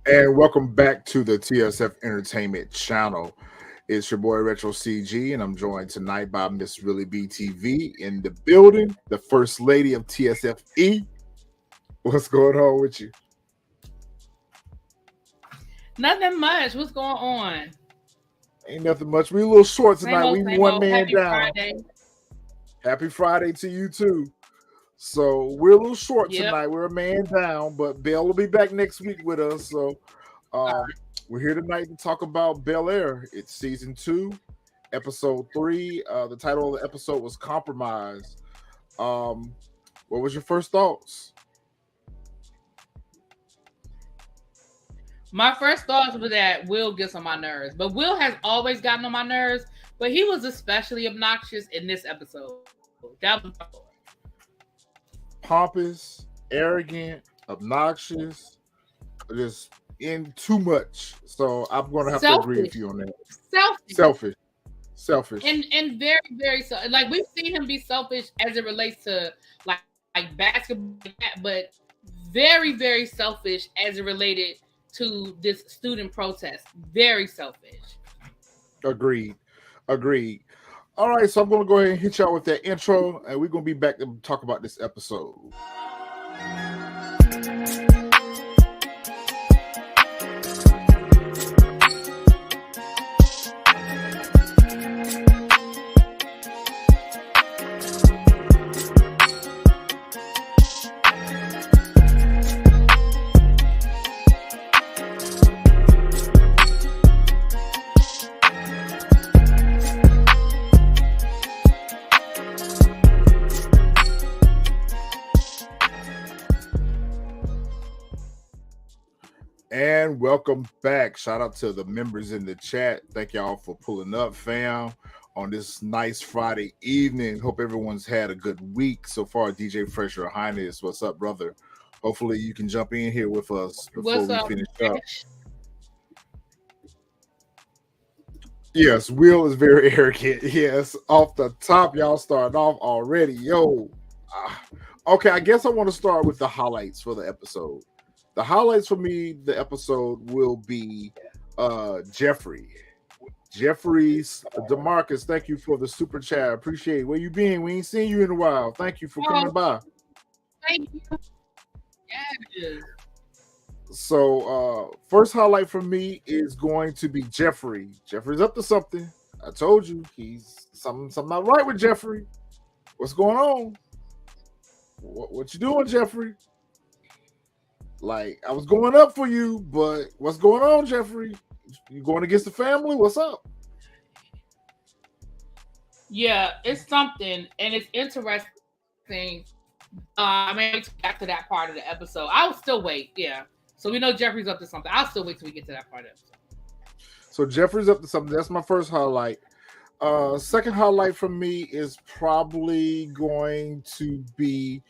And welcome back to the TSF Entertainment channel. It's your boy Retro CG, and I'm joined tonight by Miss Really BTV in the building, the First Lady of TSFE. What's going on with you? Nothing much. What's going on? Ain't nothing much. We a little short Same tonight. old, We same one old. man Happy down. Friday. Happy Friday to you too. So we're a little short Yep. tonight. We're a man down, but Bell will be back next week with us. So we're here tonight to talk about Bel-Air. It's season 2, episode 3. The title of the episode was Compromise. Um, what was your first thoughts? My first thoughts were that Will gets on my nerves, but Will has always gotten on my nerves. But he was especially obnoxious in this episode. That was my thought. Pompous, arrogant, obnoxious, just in too much. So I'm going to have to agree with Selfish, you on that. selfish, Selfish, selfish. and very very like we've seen him be selfish as it relates to like basketball, but very selfish as it related to this student protest. Very selfish. Agreed. Agreed. All right, so I'm going to go ahead and hit y'all with that intro, and we're going to be back to talk about this episode. And welcome back. Shout out to the members in the chat. Thank y'all for pulling up, fam, on this nice Friday evening. Hope everyone's had a good week so far. DJ Fresh Your Highness, what's up, brother? Hopefully you can jump in here with us before What's we up? finish up. Yes, Will is very arrogant. Yes, off the top, y'all starting off already. Yo. Okay, I guess I want to start with the highlights for the episode. The highlights for me, the episode will be Jeffrey. Jeffrey's DeMarcus, thank you for the super chat. Appreciate it. Where you been? We ain't seen you in a while. Thank you for coming by. Thank you. Yes. So first highlight for me is going to be Jeffrey. Jeffrey's up to something. I told you he's something not right with Jeffrey. What's going on? What you doing, Jeffrey? Like, I was going up for you, but what's going on, Jeffrey? You going against the family? What's up? Yeah, it's something, and it's interesting. I mean, back to that part of the episode. I'll still wait. Yeah, so we know Jeffrey's up to something. I'll still wait till we get to that part of the episode. So Jeffrey's up to something. That's my first highlight. Second highlight for me is probably going to be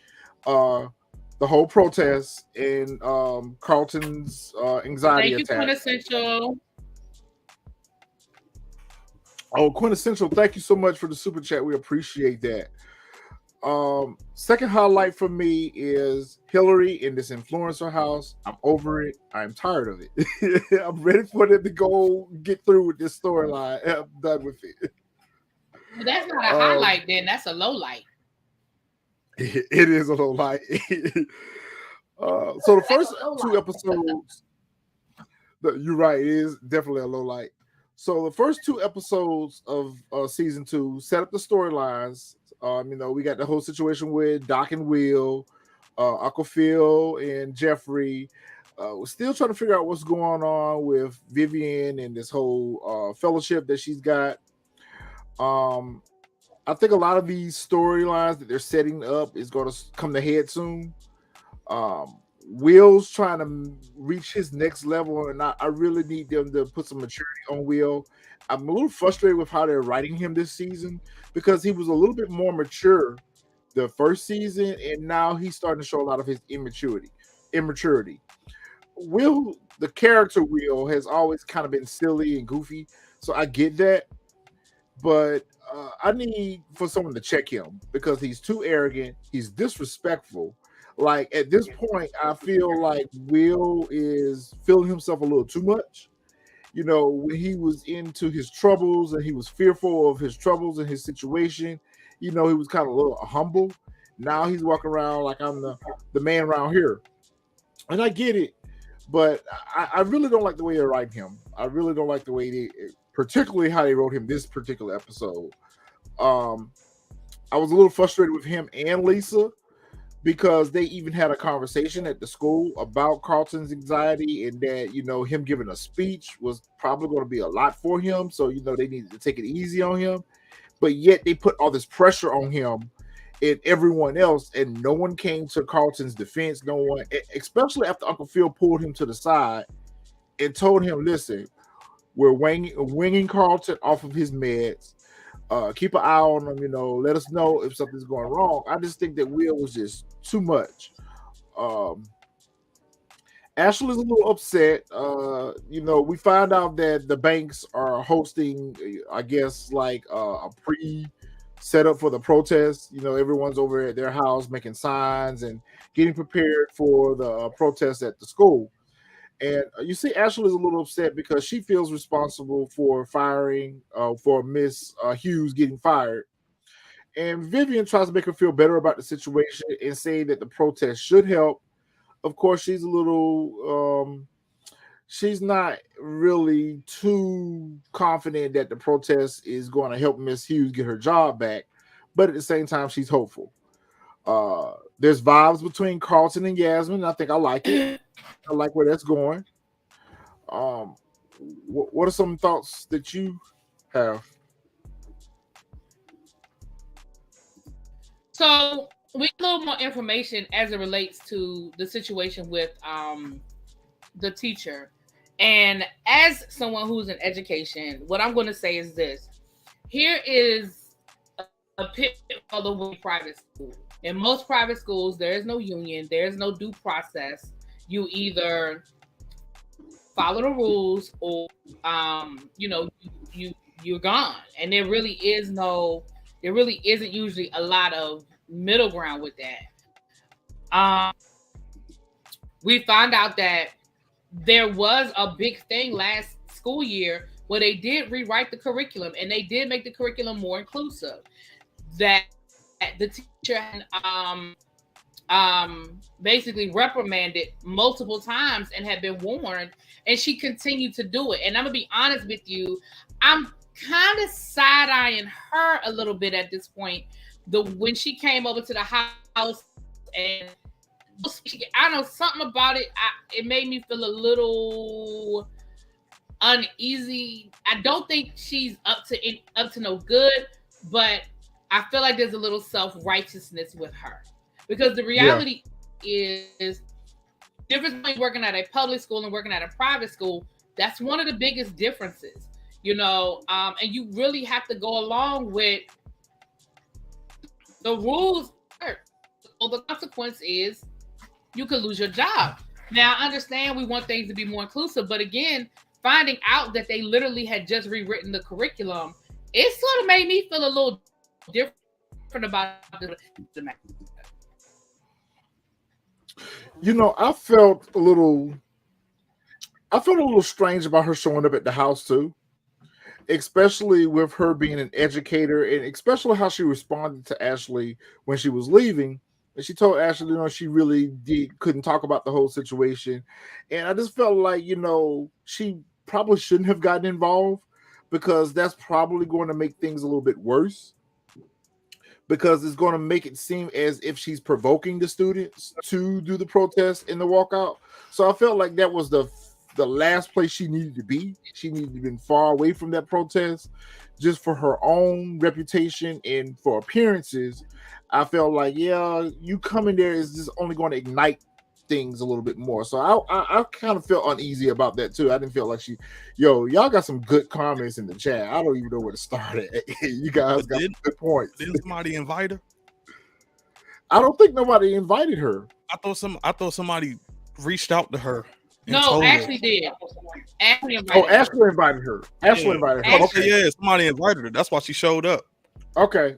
the whole protest and Carlton's anxiety Thank you, attack. Quintessential. Oh, Quintessential, thank you so much for the super chat. We appreciate that. Second highlight for me is Hillary in this influencer house. I'm over it. I'm tired of it. I'm ready for them to go get through with this storyline. I'm done with it. Well, that's not a highlight, then. That's a low light. It is a low light. So the first 2 episodes, you're right, it is definitely a low light. So the first 2 episodes of season 2 set up the storylines. We got the whole situation with Doc and Will, Uncle Phil and Jeffrey. We're still trying to figure out what's going on with Vivian and this whole fellowship that she's got. I think a lot of these storylines that they're setting up is going to come to head soon. Will's trying to reach his next level, and I really need them to put some maturity on Will. I'm a little frustrated with how they're writing him this season because he was a little bit more mature the first season, and now he's starting to show a lot of his immaturity. Will, the character Will, has always kind of been silly and goofy, so I get that. But I need for someone to check him because he's too arrogant. He's disrespectful. Like at this point, I feel like Will is feeling himself a little too much. When he was into his troubles and he was fearful of his troubles and his situation, he was kind of a little humble. Now he's walking around like I'm the man around here. And I get it, but I really don't like the way they write him. I really don't like the way particularly how they wrote him this particular episode. Um, I was a little frustrated with him and Lisa because they even had a conversation at the school about Carlton's anxiety and that, him giving a speech was probably going to be a lot for him. So, they needed to take it easy on him. But yet they put all this pressure on him and everyone else, and no one came to Carlton's defense. No one, especially after Uncle Phil pulled him to the side and told him, listen, we're winging Carlton off of his meds. Keep an eye on him, let us know if something's going wrong. I just think that Will was just too much. Ashley's a little upset. We find out that the banks are hosting, I guess, like a setup for the protest. Everyone's over at their house making signs and getting prepared for the protest at the school. And you see, Ashley is a little upset because she feels responsible for firing, for Miss Hughes getting fired. And Vivian tries to make her feel better about the situation and say that the protest should help. Of course, she's a little, she's not really too confident that the protest is going to help Miss Hughes get her job back. But at the same time, she's hopeful. There's vibes between Carlton and Yasmin. I think I like it. I like where that's going. What are some thoughts that you have? So we get a little more information as it relates to the situation with the teacher. And as someone who's in education, what I'm going to say is this. Here is a pitfall of private school. In most private schools, there is no union. There is no due process. You either follow the rules or, you're gone. And there really isn't usually a lot of middle ground with that. We found out that there was a big thing last school year where they did rewrite the curriculum and they did make the curriculum more inclusive. That the teacher basically reprimanded multiple times and had been warned, and she continued to do it. And I'm gonna be honest with you, I'm kind of side-eyeing her a little bit at this point. When she came over to the house and I don't know, something about it, it made me feel a little uneasy. I don't think she's up to no good, but I feel like there's a little self-righteousness with her. Because the reality is difference between working at a public school and working at a private school, that's one of the biggest differences, and you really have to go along with the rules. So the consequence is you could lose your job. Now, I understand we want things to be more inclusive, but again, finding out that they literally had just rewritten the curriculum, it sort of made me feel a little different about the I felt a little strange about her showing up at the house too, especially with her being an educator, and especially how she responded to Ashley when she was leaving. And she told Ashley, she really couldn't talk about the whole situation. And I just felt like, she probably shouldn't have gotten involved because that's probably going to make things a little bit worse. Because it's going to make it seem as if she's provoking the students to do the protest and the walkout. So I felt like that was the last place she needed to be. She needed to be far away from that protest just for her own reputation and for appearances. I felt like, you coming there is just only going to ignite things a little bit more. So I kind of felt uneasy about that too. I didn't feel like y'all got some good comments in the chat. I don't even know where to start at. You guys got good points. Didn't somebody invite her? I don't think nobody invited her. I thought somebody reached out to her. No, Ashley did. Ashley invited her. Ashley invited her. Okay, somebody invited her. That's why she showed up. Okay.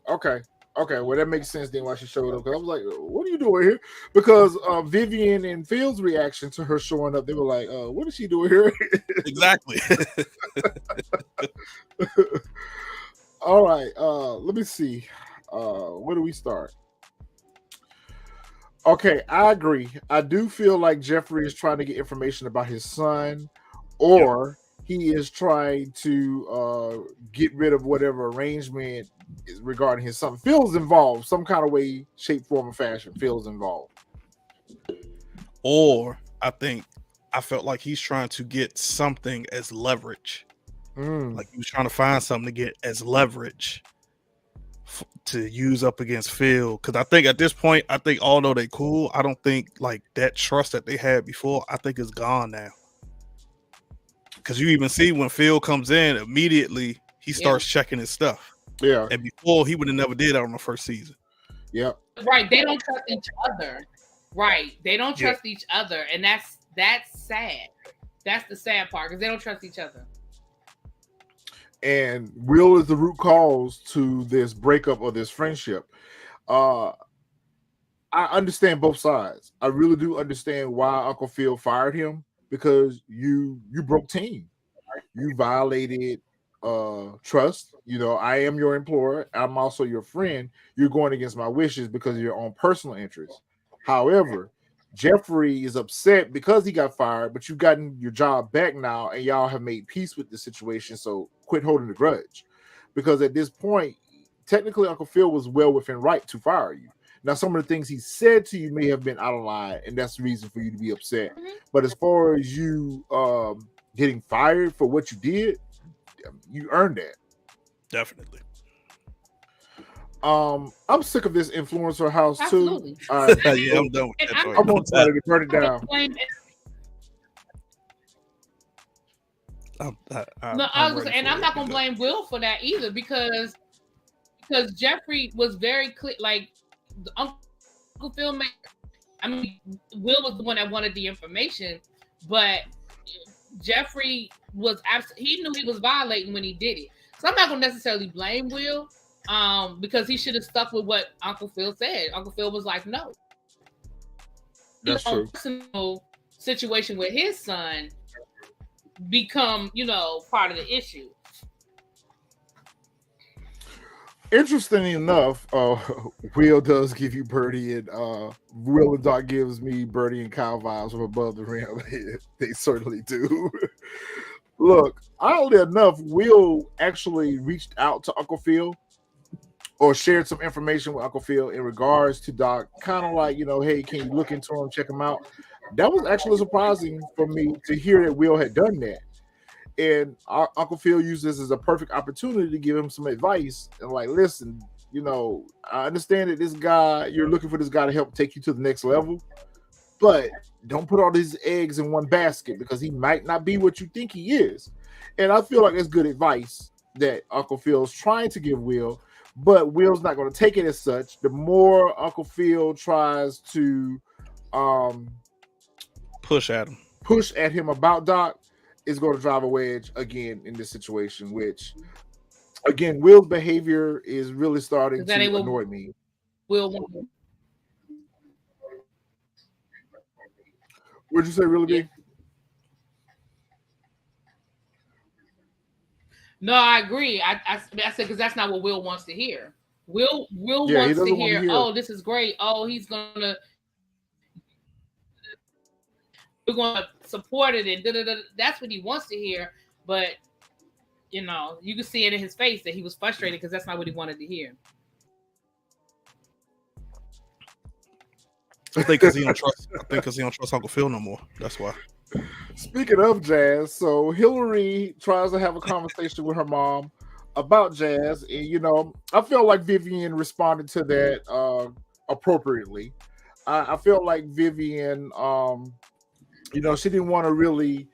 Okay, well that makes sense then why she showed up. Because I was like, "What are you doing here?" Because Vivian and Phil's reaction to her showing up, they were like, "What is she doing here?" Exactly. All right, let me see. Where do we start? Okay, I agree. I do feel like Jeffrey is trying to get information about his son, Yep. or he is trying to get rid of whatever arrangement is regarding his son. Phil's involved, some kind of way, shape, form, or fashion. Phil's involved. Or I felt like he's trying to get something as leverage. Mm. Like he was trying to find something to get as leverage to use up against Phil. Because I think at this point, although they cool, I don't think like that trust that they had before, I think is gone now. Because you even see when Phil comes in, immediately he starts checking his stuff. Yeah. And before he would have never did that on the first season. Yep. Right. They don't trust each other. Right. They don't trust each other. And that's sad. That's the sad part because they don't trust each other. And Will is the root cause to this breakup or this friendship. I understand both sides. I really do understand why Uncle Phil fired him because you broke team. You violated trust. You know, I am your employer. I'm also your friend. You're going against my wishes because of your own personal interests. However, Jeffrey is upset because he got fired, but you've gotten your job back now and y'all have made peace with the situation. So quit holding the grudge. Because at this point, technically Uncle Phil was well within right to fire you. Now, some of the things he said to you may have been out of line, and that's the reason for you to be upset. Mm-hmm. But as far as you getting fired for what you did, you earned that. Definitely. I'm sick of this influencer house Absolutely. too. All right. Yeah, I'm done with that. I'm gonna try to turn it down. I'm not gonna blame Will for that either because Jeffrey was very clear. Like Uncle Phil made. I mean, Will was the one that wanted the information, but Jeffrey was he knew he was violating when he did it. So I'm not gonna necessarily blame Will, because he should have stuck with what Uncle Phil said. Uncle Phil was like, no. That's true. Personal situation with his son become, part of the issue. Interestingly enough, Will does give you Birdie and Will and Doc gives me Birdie and Kyle vibes from above the rim. They certainly do. Look, oddly enough, Will actually reached out to Uncle Phil or shared some information with Uncle Phil in regards to Doc, kind of like, hey, can you look into him, check him out? That was actually surprising for me to hear that Will had done that. And Uncle Phil used this as a perfect opportunity to give him some advice. And like, listen, I understand that this guy, you're looking for this guy to help take you to the next level, but don't put all these eggs in one basket because he might not be what you think he is. And I feel like it's good advice that Uncle Phil's trying to give Will, but Will's not going to take it as such. The more Uncle Phil tries to push at him about Doc, is going to drive a wedge again in this situation, which, again, Will's behavior is really starting to annoy me. Will. What'd you say, really big? No, I agree. I said because that's not what Will wants to hear. Will wants to hear, oh, this is great. Oh, we're gonna support it and da-da-da. That's what he wants to hear. But you can see it in his face that he was frustrated because that's not what he wanted to hear. I think because he don't trust Uncle Phil no more. That's why. Speaking of Jazz, so Hillary tries to have a conversation with her mom about Jazz, and I feel like Vivian responded to that appropriately. I feel like Vivian, she didn't want to really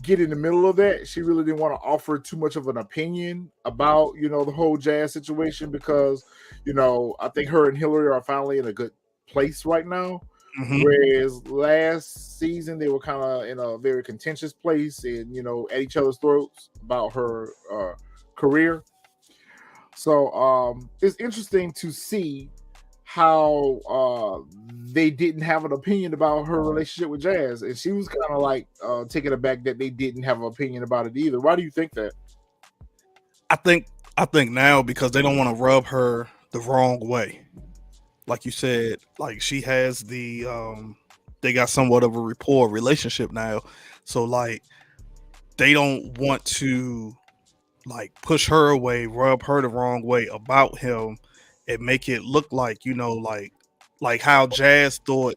get in the middle of that. She really didn't want to offer too much of an opinion about, the whole Jazz situation because, I think her and Hillary are finally in a good place right now. Mm-hmm. Whereas last season they were kind of in a very contentious place and, at each other's throats about her career. So it's interesting to see how they didn't have an opinion about her relationship with Jazz, and she was kind of like taken aback that they didn't have an opinion about it either. Why do you think that? I think I think now because they don't want to rub her the wrong way. Like you said, like she has they got somewhat of a rapport relationship now. So like they don't want to like push her away, rub her the wrong way about him, and make it look like like how Jazz thought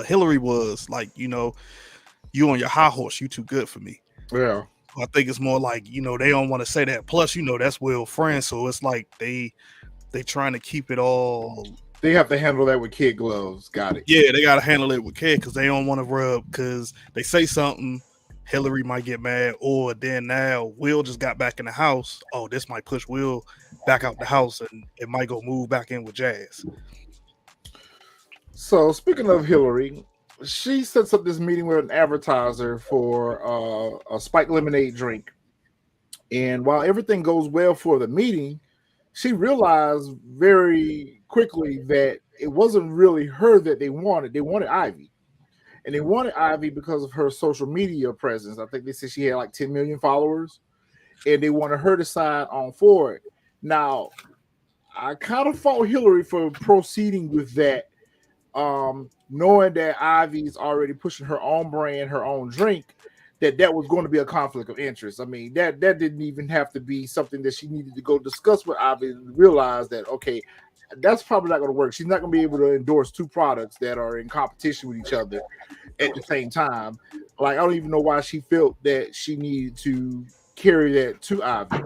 Hillary was like you on your high horse, you too good for me. Yeah. I think it's more like they don't want to say that. Plus that's Will friends, so it's like they trying to keep it all. They have to handle that with kid gloves. Got it. Yeah, they gotta handle it with care because they don't want to rub because they say something. Hillary might get mad, or then now Will just got back in the house. Oh, this might push Will back out the house, and it might go move back in with Jazz. So speaking of Hillary, she sets up this meeting with an advertiser for a spiked lemonade drink. And while everything goes well for the meeting, she realized very quickly that it wasn't really her that they wanted. They wanted Ivy. And they wanted Ivy because of her social media presence. I think they said she had like 10 million followers. And they wanted her to sign on for it. Now, I kind of fault Hillary for proceeding with that, knowing that Ivy's already pushing her own brand, her own drink, that was going to be a conflict of interest. I mean, that didn't even have to be something that she needed to go discuss with Ivy and realize that, okay, that's probably not going to work. She's not going to be able to endorse two products that are in competition with each other at the same time. Like, I don't even know why she felt that she needed to carry that to Ivy.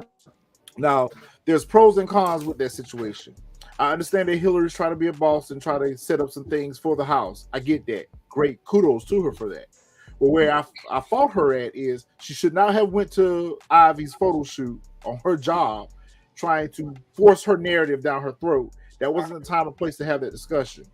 Now, there's pros and cons with that situation. I understand that Hillary's trying to be a boss and try to set up some things for the house. I get that. Great. Kudos to her for that. But where I fought her at is she should not have went to Ivy's photo shoot on her job trying to force her narrative down her throat. That wasn't the time or place to have that discussion.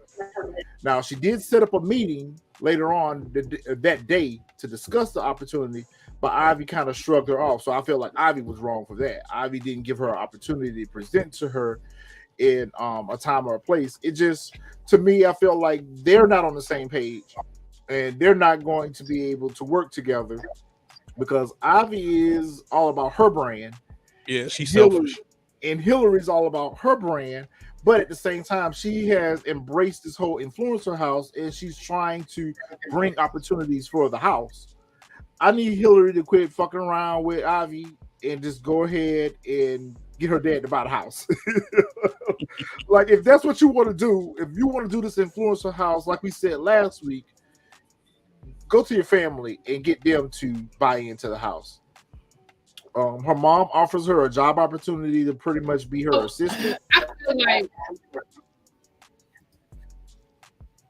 Now, she did set up a meeting later on that day to discuss the opportunity, but Ivy kind of shrugged her off. So I feel like Ivy was wrong for that. Ivy didn't give her an opportunity to present to her in a time or a place. It just, to me, I feel like they're not on the same page and they're not going to be able to work together because Ivy is all about her brand. Yeah, she's Hillary, selfish. and Hillary's all about her brand. But at the same time, she has embraced this whole influencer house and she's trying to bring opportunities for the house. I need Hillary to quit fucking around with Ivy and just go ahead and get her dad to buy the house. Like, if that's what you want to do, if you want to do this influencer house, like we said last week, go to your family and get them to buy into the house. Her mom offers her a job opportunity to pretty much be her assistant. I feel like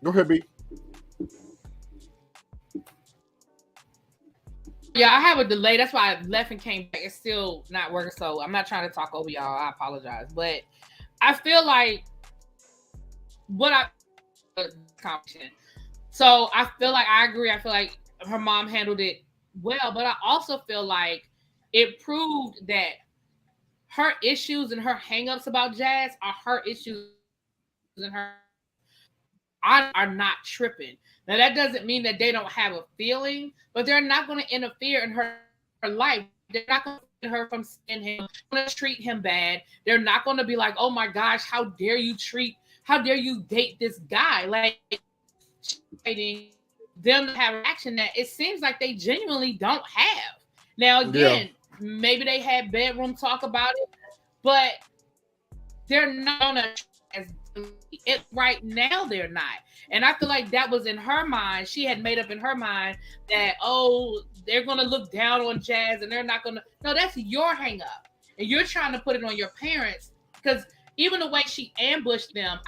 Go ahead, B. yeah, I have a delay. That's why I left and came back. It's still not working, so I'm not trying to talk over y'all. I apologize, but I feel like what I conversation. So I feel like I agree. I feel like her mom handled it well, but I also feel like it proved that her issues and her hangups about Jazz are her issues and her are not tripping. Now that doesn't mean that they don't have a feeling, but they're not going to interfere in her life. They're not going to prevent her from seeing him, going to treat him bad. They're not going to be like, "Oh my gosh, how dare you date this guy?" Like them to have action that it seems like they genuinely don't have. Now again, maybe they had bedroom talk about it, but they're not gonna as it right now. They're not, and I feel like that was in her mind. She had made up in her mind that they're gonna look down on Jazz, and they're not gonna. No, that's your hang up, and you're trying to put it on your parents because even the way she ambushed them,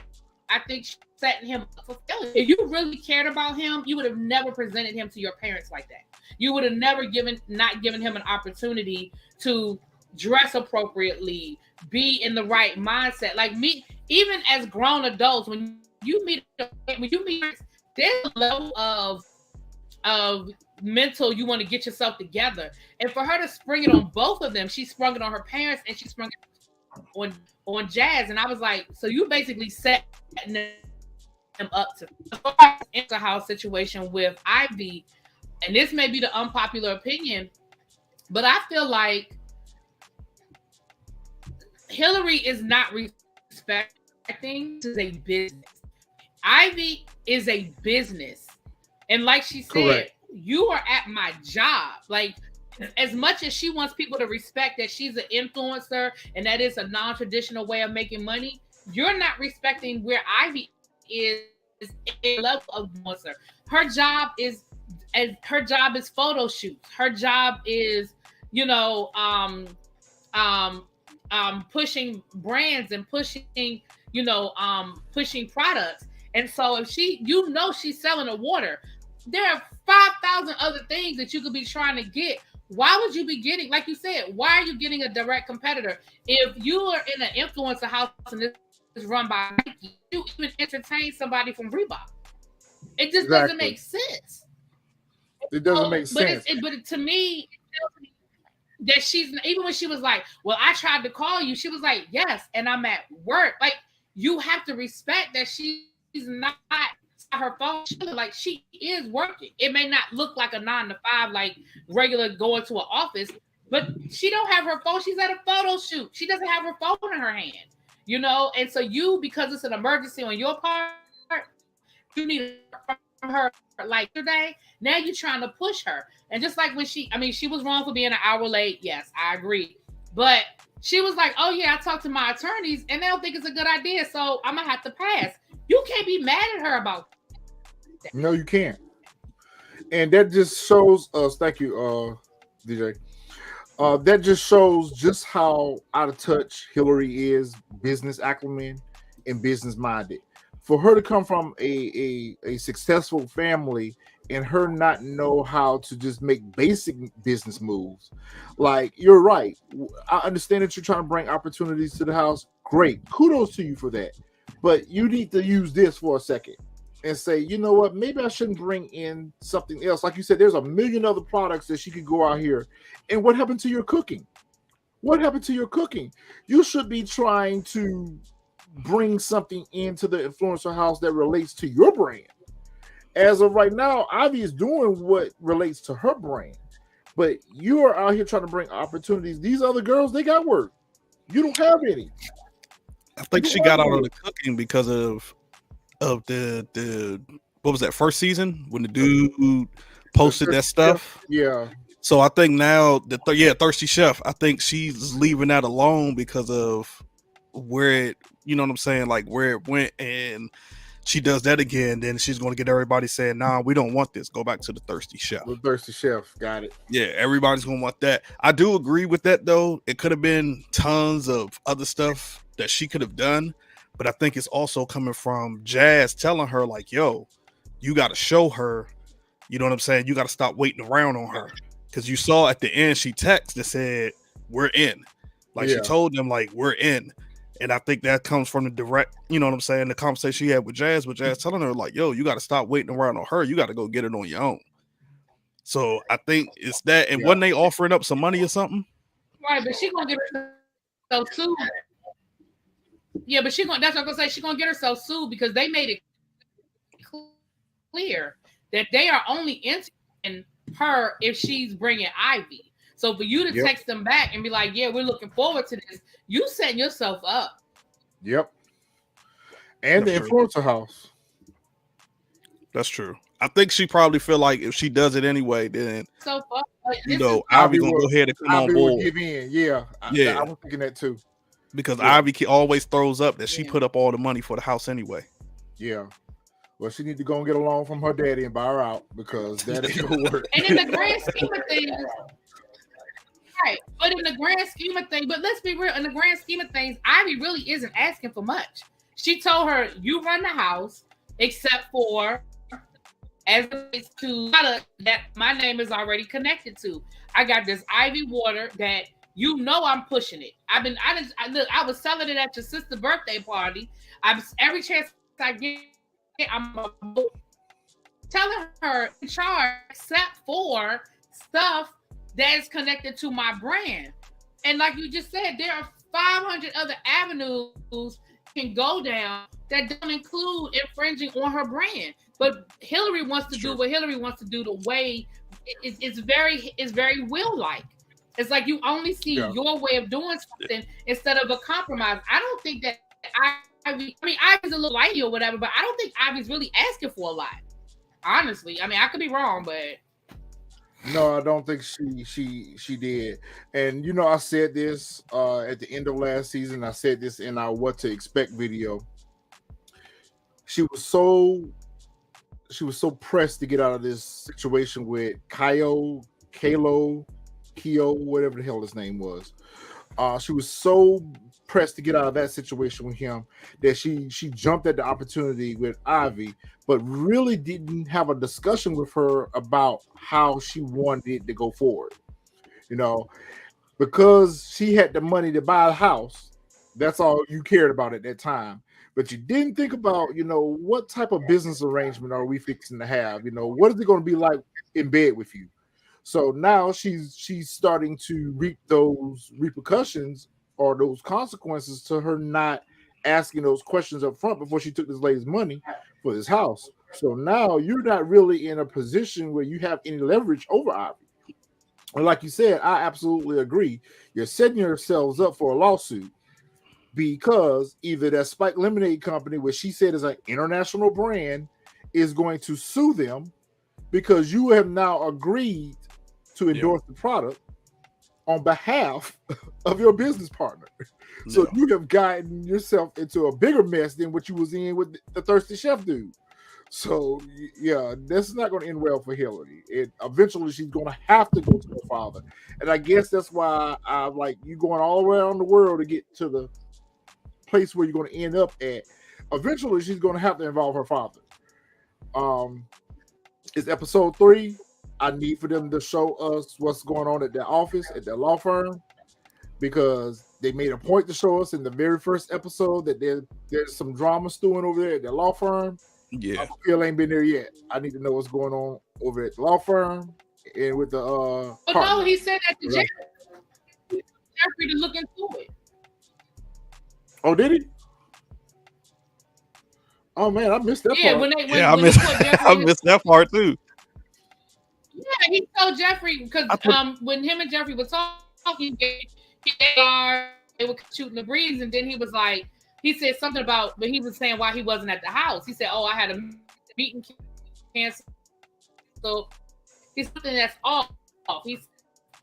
I think she setting him up for failure. If you really cared about him, you would have never presented him to your parents like that. You would have never not given him an opportunity to dress appropriately, be in the right mindset. Like me, even as grown adults, when you meet, there's a level of mental you want to get yourself together. And for her to spring it on both of them, she sprung it on her parents and she sprung it on Jazz, and I was like, so you basically setting them up to enter house situation with Ivy, and this may be the unpopular opinion, but I feel like Hillary is not respecting. This is a business. Ivy is a business, and like she said, Correct. you are at my job. Like, as much as she wants people to respect that she's an influencer and that is a non-traditional way of making money, you're not respecting where Ivy is a level of influencer. Her job is photo shoots. Her job is, pushing brands and pushing, pushing products. And so if she's selling a water, there are 5,000 other things that you could be trying to get. Why would you be getting, like you said, why are you getting a direct competitor? If you are in an influencer house and this is run by Nike, you even entertain somebody from Reebok. It just doesn't make sense. It doesn't make sense. But to me, that she's, even when she was like, well, I tried to call you, she was like, yes, and I'm at work. Like, you have to respect that she's not her phone, like she is working. It may not look like a 9 to 5, like regular going to an office, but she don't have her phone. She's at a photo shoot. She doesn't have her phone in her hand, and so because it's an emergency on your part, you need her like today. Now you're trying to push her. And just like when she was wrong for being an hour late. Yes, I agree. But she was like, oh yeah, I talked to my attorneys and they don't think it's a good idea, so I'm gonna have to pass. You can't be mad at her about that. No, you can't. And that just shows us, thank you, DJ. That just shows just how out of touch Hillary is, business acumen and business minded. For her to come from a successful family and her not know how to just make basic business moves. Like, you're right. I understand that you're trying to bring opportunities to the house. Great. Kudos to you for that. But you need to use this for a second and say, you know what, maybe I shouldn't bring in something else. Like you said, there's a million other products that she could go out here. And what happened to your cooking? What happened to your cooking? You should be trying to bring something into the influencer house that relates to your brand. As of right now, Ivy is doing what relates to her brand. But you are out here trying to bring opportunities. These other girls, they got work. You don't have any. I think she got out of the cooking because of the what was that first season when the dude posted that stuff? Yeah. So I think now Thirsty Chef, I think she's leaving that alone because of where it, you know what I'm saying, like where it went, and she does that again, then she's going to get everybody saying, nah, we don't want this. Go back to the Thirsty Chef. The Thirsty Chef, got it. Yeah, everybody's going to want that. I do agree with that, though. It could have been tons of other stuff that she could have done, but I think it's also coming from Jazz telling her, like, yo, you got to show her, you know what I'm saying? You got to stop waiting around on her. Because you saw at the end, she texted and said, we're in. Like, she told them, like, we're in. And I think that comes from the direct, you know what I'm saying, the conversation she had with Jazz telling her, like, yo, you got to stop waiting around on her. You got to go get it on your own. So I think it's that. And wasn't they offering up some money or something? Right, but she's going to get herself sued. Yeah, but that's what I'm going to say. She's going to get herself sued because they made it clear that they are only interested her if she's bringing Ivy. So for you to text them back and be like, yeah, we're looking forward to this, you setting yourself up. Yep. And the influencer house. That's true. I think she probably feel like if she does it anyway, then Ivy Ivy gonna go ahead and come on board. Give in. Yeah. I was thinking that too. Because Ivy always throws up that she put up all the money for the house anyway. Yeah. Well, she need to go and get a loan from her daddy and buy her out because that ain't gonna work. And in the grand scheme of things, right? But in the grand scheme of things, but let's be real. In the grand scheme of things, Ivy really isn't asking for much. She told her, "You run the house, except for as it relates to product that my name is already connected to. I got this Ivy water that I'm pushing it. I was selling it at your sister's birthday party. Every chance I get." I'm telling her in charge except for stuff that is connected to my brand. And like you just said, there are 500 other avenues can go down that don't include infringing on her brand. But Hillary wants to do what Hillary wants to do the way it's very will-like. It's like you only see your way of doing something instead of a compromise. I don't think that Ivy, I mean, Ivy's a little lighty or whatever, but I don't think Ivy's really asking for a lot. Honestly, I mean, I could be wrong, but no, I don't think she did. And you know, I said this at the end of last season. I said this in our What to Expect video. She was so pressed to get out of this situation with Kyo, whatever the hell his name was. She was so pressed to get out of that situation with him that she jumped at the opportunity with Ivy, but really didn't have a discussion with her about how she wanted it to go forward. You know, because she had the money to buy a house. That's all you cared about at that time. But you didn't think about, you know, what type of business arrangement are we fixing to have? You know, what is it going to be like in bed with you? So now she's starting to reap those repercussions or those consequences to her not asking those questions up front before she took this lady's money for this house. So now you're not really in a position where you have any leverage over Ivy. And like you said, I absolutely agree. You're setting yourselves up for a lawsuit because either that Spike Lemonade company, which she said is an international brand, is going to sue them because you have now agreed to endorse the product on behalf of your business partner. So you have gotten yourself into a bigger mess than what you was in with the Thirsty Chef dude. So yeah, this is not going to end well for Hillary. Eventually she's going to have to go to her father. And I guess that's why I'm like, you going all around the world to get to the place where you're going to end up at. Eventually she's going to have to involve her father. It's episode 3. I need for them to show us what's going on at their office, at their law firm, because they made a point to show us in the very first episode that there's some drama stewing over there at their law firm. Yeah. Phil ain't been there yet. I need to know what's going on over at the law firm and with the no, he said that to Jeffrey. Jeffrey to look into it. Oh, did he? Oh man, I missed that part. I missed that part too. Yeah, he told Jeffrey because when him and Jeffrey were talking, they were shooting the breeze, and then he was like, he said something about, but he was saying why he wasn't at the house. He said, "Oh, I had a meeting canceled, so he's something that's off. He's,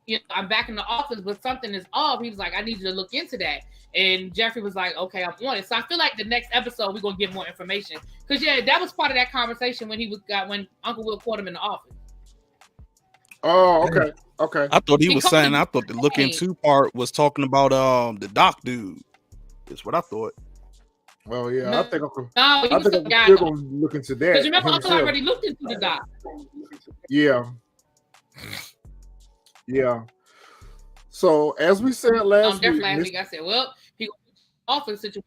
you know, I'm back in the office, but something is off." He was like, "I need you to look into that." And Jeffrey was like, "Okay, I'm on it." So I feel like the next episode we're gonna get more information because that was part of that conversation when when Uncle Will caught him in the office. Oh, okay. I thought he was saying. I thought the look into part was talking about the doc dude. Is what I thought. Well, yeah, no, I think Uncle. No, I think Uncle still gonna look into that. Because remember, Uncle already looked into the doc. Yeah. So as we said last week, I said, "Well, he office situation."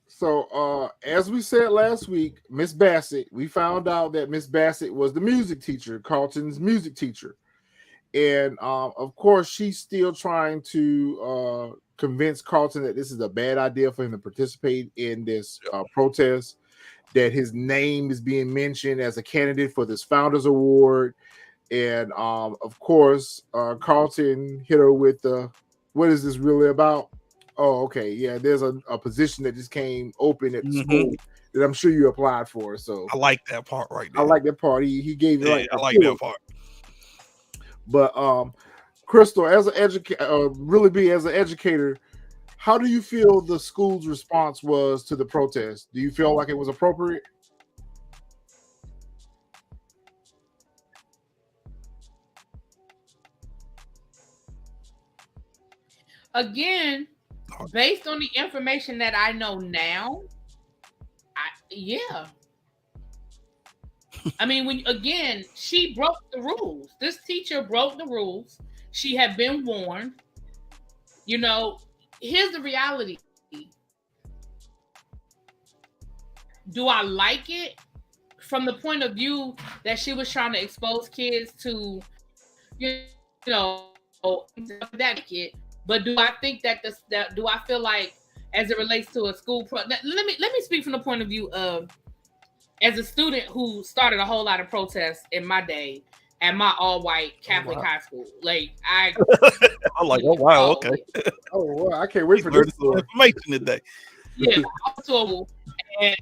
So as we said last week, Miss Bassett, we found out that Miss Bassett was the music teacher, Carlton's music teacher. And of course, she's still trying to convince Carlton that this is a bad idea for him to participate in this protest, that his name is being mentioned as a candidate for this Founders Award. And of course, Carlton hit her with the, what is this really about? Oh, okay. Yeah, there's a position that just came open at the school that I'm sure you applied for. So I like that part right there. I like that part. He gave it I like that part. But Crystal, as an educator, really be as an educator, how do you feel the school's response was to the protest? Do you feel like it was appropriate? Again, based on the information that I know now, yeah. I mean, she broke the rules. This teacher broke the rules. She had been warned. You know, here's the reality. Do I like it? From the point of view that she was trying to expose kids to, you know, that kid. But do I think that do I feel like as it relates to a school let me speak from the point of view of as a student who started a whole lot of protests in my day at my all-white Catholic high school. Like I'm like, oh wow, okay. Oh wow, I can't wait for this information today. Yeah, and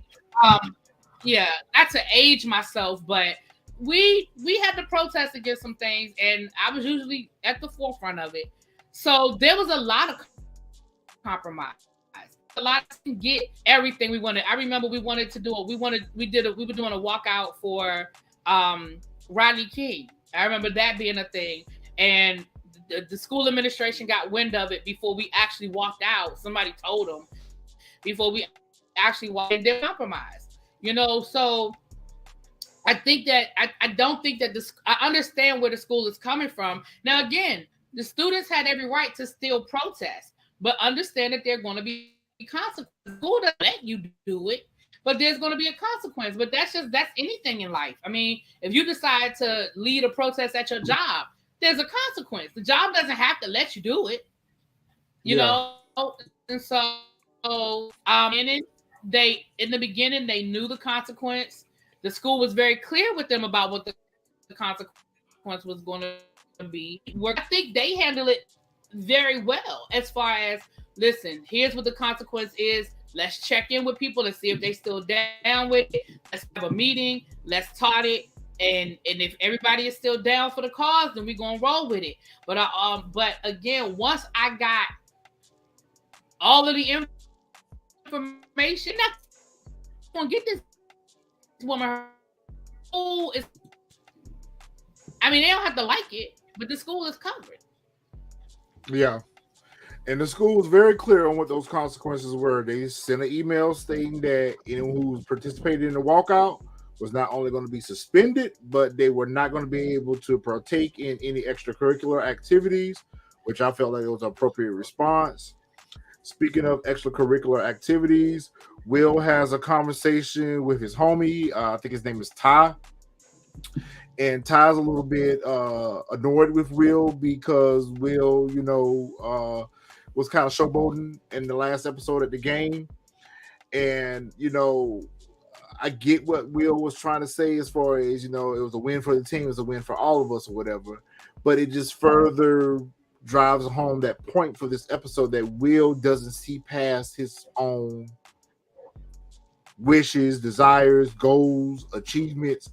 yeah, not to age myself, but we had to protest against some things, and I was usually at the forefront of it. So there was a lot of compromise. A lot to get everything we wanted. I remember we wanted to do it. We were doing a walkout for Rodney King. I remember that being a thing, and the school administration got wind of it before we actually walked out. Somebody told them before we actually walked, and they compromised. So I think that I don't think that I understand where the school is coming from. Now, again, the students had every right to still protest, but understand that they're going to be consequences. The school doesn't let you do it, but there's going to be a consequence. But that's anything in life. I mean, if you decide to lead a protest at your job, there's a consequence. The job doesn't have to let you do it, you know. And so, in the beginning, they knew the consequence. The school was very clear with them about what the consequence was going to be. I think they handle it very well as far as, listen, here's what the consequence is. Let's check in with people and see if they still down with it. Let's have a meeting. Let's talk it. And if everybody is still down for the cause, then we're gonna roll with it. But again, once I got all of the information, I'm gonna get this woman. School is, I mean, they don't have to like it, but the school is covered. Yeah. And the school was very clear on what those consequences were. They sent an email stating that anyone who participated in the walkout was not only going to be suspended, but they were not going to be able to partake in any extracurricular activities, which I felt like it was an appropriate response. Speaking of extracurricular activities, Will has a conversation with his homie. I think his name is Ty. And Ty's a little bit annoyed with Will because Will, was kind of showboating in the last episode at the game. And, I get what Will was trying to say as far as, it was a win for the team, it was a win for all of us or whatever. But it just further drives home that point for this episode that Will doesn't see past his own wishes, desires, goals, achievements,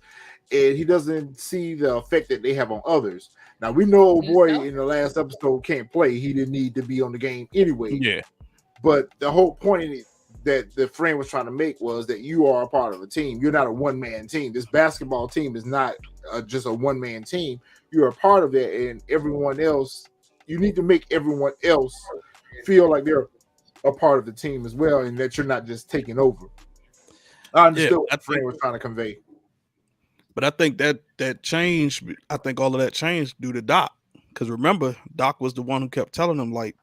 and he doesn't see the effect that they have on others. Now, we know old boy in the last episode can't play. He didn't need to be on the game anyway. Yeah. But the whole point that the friend was trying to make was that you are a part of a team. You're not a one-man team. This basketball team is not just a one-man team. You're a part of it, and everyone else, you need to make everyone else feel like they're a part of the team as well, and that you're not just taking over. I understood what the friend was trying to convey. But I think that changed. I think all of that changed due to Doc. Because remember, Doc was the one who kept telling them, like,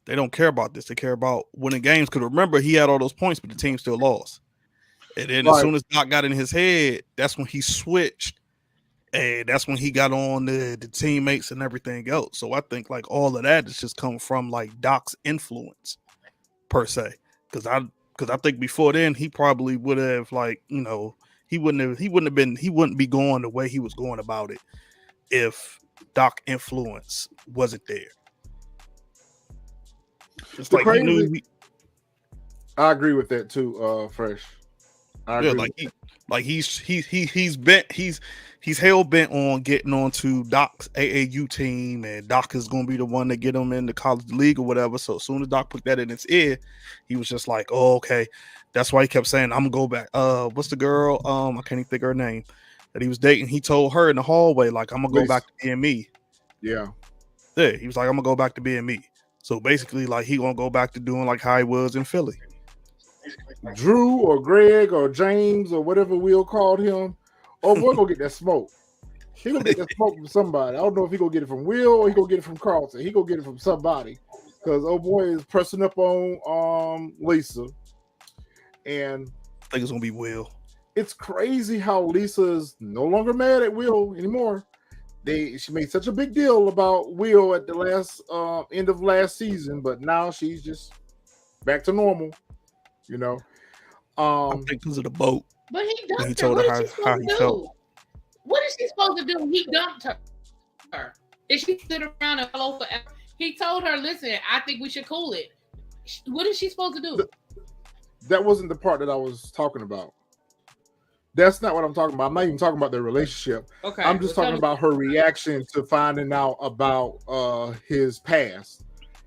they don't care about this. They care about winning games. Because remember, he had all those points, but the team still lost. And then as soon as Doc got in his head, that's when he switched. And that's when he got on the teammates and everything else. So I think like all of that is just come from like Doc's influence per se. Because I think before then he probably would have like, he wouldn't be going the way he was going about it if Doc influence wasn't there. It's like he knew. I agree with that too, Fresh. He's hell bent on getting onto Doc's AAU team, and Doc is going to be the one to get him in the college league or whatever. So as soon as Doc put that in his ear, he was just like, "Oh, okay." That's why he kept saying, "I'm gonna go back." What's the girl? I can't even think of her name that he was dating. He told her in the hallway, like, "I'm gonna go back to being me." Yeah. Yeah, he was like, "I'm gonna go back to being me." So basically, like, he gonna go back to doing like how he was in Philly. Drew or Greg or James or whatever Will called him. Oh, boy, gonna get that smoke. He gonna get that smoke from somebody. I don't know if he gonna get it from Will or he gonna get it from Carlton. He gonna get it from somebody because oh boy is pressing up on Lisa, and I think it's gonna be Will. It's crazy how Lisa's no longer mad at Will anymore. she made such a big deal about Will at the last end of last season, but now she's just back to normal, you know. I think because of the boat But he when he dumped her. told What her is she how supposed he to felt. do? What is she supposed to do? He dumped her. Did she sit around and follow forever? He told her, "Listen, I think we should cool it." What is she supposed to do? That wasn't the part that I was talking about. That's not what I'm talking about. I'm not even talking about their relationship. Okay, I'm just talking about her reaction to finding out about his past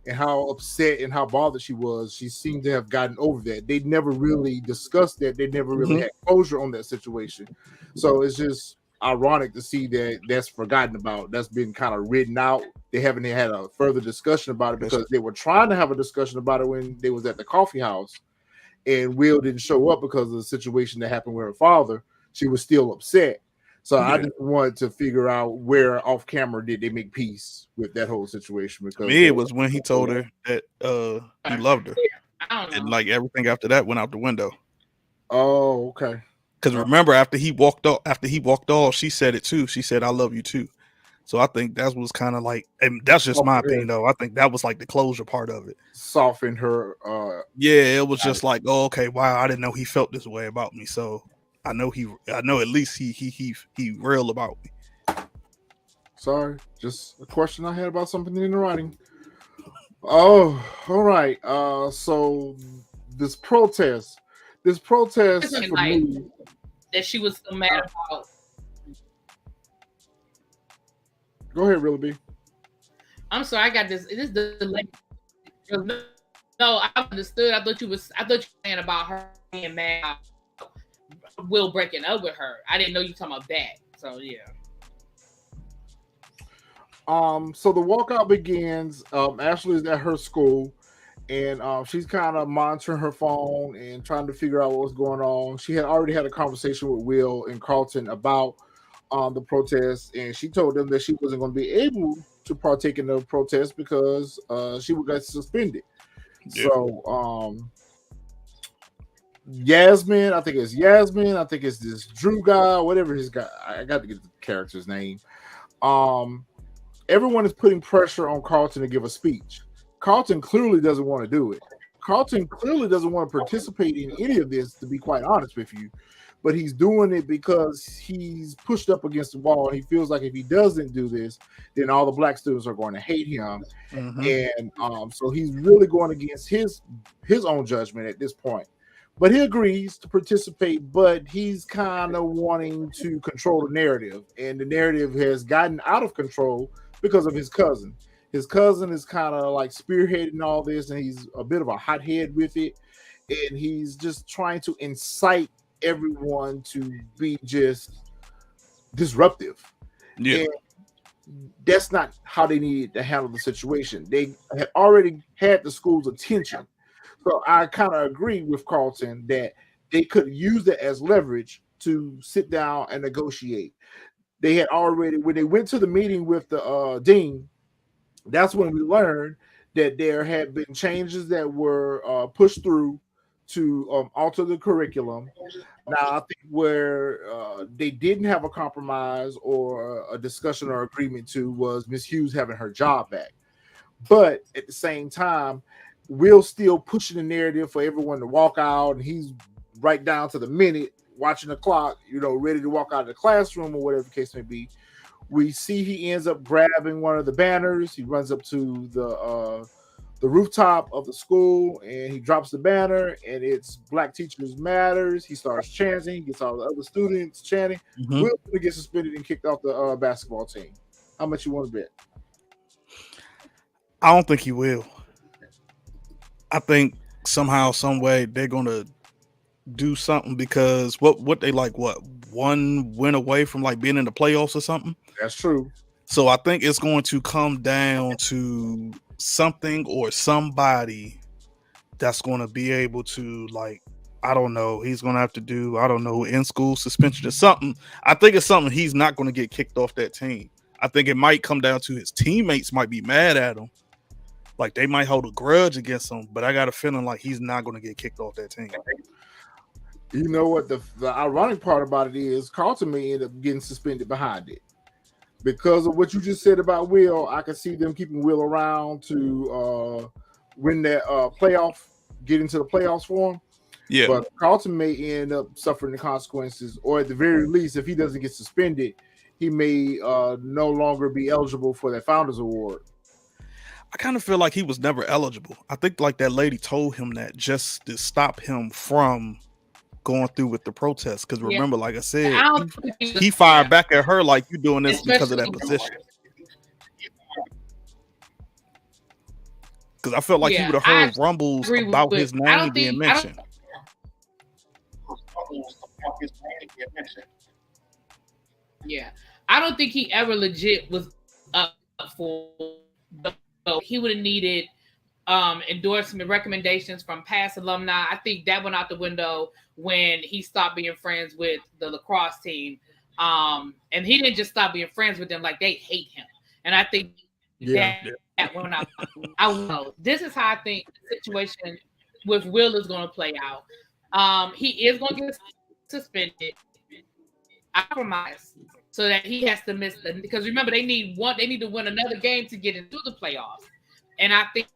and how upset and how bothered she was. She seemed to have gotten over that. They never really discussed that. They never really had closure on that situation. So it's just ironic to see that that's forgotten about. That's been kind of written out. They haven't had a further discussion about it because they were trying to have a discussion about it when they was at the coffee house. And Will didn't show up because of the situation that happened with her father. She was still upset. So I just wanted to figure out where off camera did they make peace with that whole situation. Because it was when he told her that he loved her. I don't know. And like everything after that went out the window. Oh, okay. Because remember, after he walked off, she said it too. She said, "I love you too." So I think that was kind of like, and that's just my opinion though. I think that was like the closure part of it. Soften her. Yeah, it was just like, oh, okay, wow, I didn't know he felt this way about me. So I know at least he real about me. Sorry, just a question I had about something in the writing. Oh, all right. So this protest for me, that she was so mad about. Go ahead, Real B. I'm sorry, I got this. This delay. No, I understood. I thought you were saying about her being mad, Will breaking up with her. I didn't know you were talking about that. So yeah. So the walkout begins. Ashley is at her school, and she's kind of monitoring her phone and trying to figure out what's going on. She had already had a conversation with Will and Carlton about the protest, and she told them that she wasn't going to be able to partake in the protest because she would get suspended. Yeah. So Yasmin, I think it's this Drew guy, whatever his guy. I got to get the character's name. Everyone is putting pressure on Carlton to give a speech. Carlton clearly doesn't want to do it. Carlton clearly doesn't want to participate in any of this, to be quite honest with you. But he's doing it because he's pushed up against the wall. He feels like if he doesn't do this, then all the black students are going to hate him. And so he's really going against his own judgment at this point. But he agrees to participate, but he's kind of wanting to control the narrative. And the narrative has gotten out of control because of his cousin. His cousin is kind of like spearheading all this, and he's a bit of a hothead with it. And he's just trying to incite everyone to be just disruptive. Yeah. And that's not how they needed to handle the situation. They had already had the school's attention. So I kind of agree with Carlton that they could use it as leverage to sit down and negotiate. They had already, when they went to the meeting with the dean, that's when we learned that there had been changes that were pushed through to alter the curriculum. Now, I think where they didn't have a compromise or a discussion or agreement to was Miss Hughes having her job back. But at the same time, Will's still pushing the narrative for everyone to walk out, and he's right down to the minute watching the clock, ready to walk out of the classroom or whatever the case may be. We see he ends up grabbing one of the banners. He runs up to the rooftop of the school, and he drops the banner, and it's Black Teachers Matters. He starts chanting, gets all the other students chanting. Will's going to get suspended and kicked off the basketball team. How much you want to bet? I don't think he will. I think somehow, some way, they're gonna do something because what they like, one win away from like being in the playoffs or something. That's true. So I think it's going to come down to something or somebody that's going to be able to, like, I don't know, he's going to have to do, I don't know, in school suspension or something. I think it's something he's not going to get kicked off that team. I think it might come down to his teammates might be mad at him. Like, they might hold a grudge against him, but I got a feeling like he's not going to get kicked off that team. You know what? The ironic part about it is Carlton may end up getting suspended behind it. because of what you just said about Will, I can see them keeping Will around to win that playoff, get into the playoffs for him. Yeah. But Carlton may end up suffering the consequences, or at the very least, if he doesn't get suspended, he may no longer be eligible for that Founders Award. I kind of feel like he was never eligible. I think like that lady told him that just to stop him from going through with the protest. Because remember, like I said, he fired back at her like, you doing this because of that position. Because I felt like he would have heard rumbles about his name being mentioned. Yeah, I don't think he ever legit was up for. He would have needed endorsement recommendations from past alumni. I think that went out the window when he stopped being friends with the lacrosse team. And he didn't just stop being friends with them, like they hate him. And I think that went out. I know. This is how I think the situation with Will is going to play out. He is going to get suspended. I compromise so that he has to miss because remember they need to win another game to get into the playoffs. And I think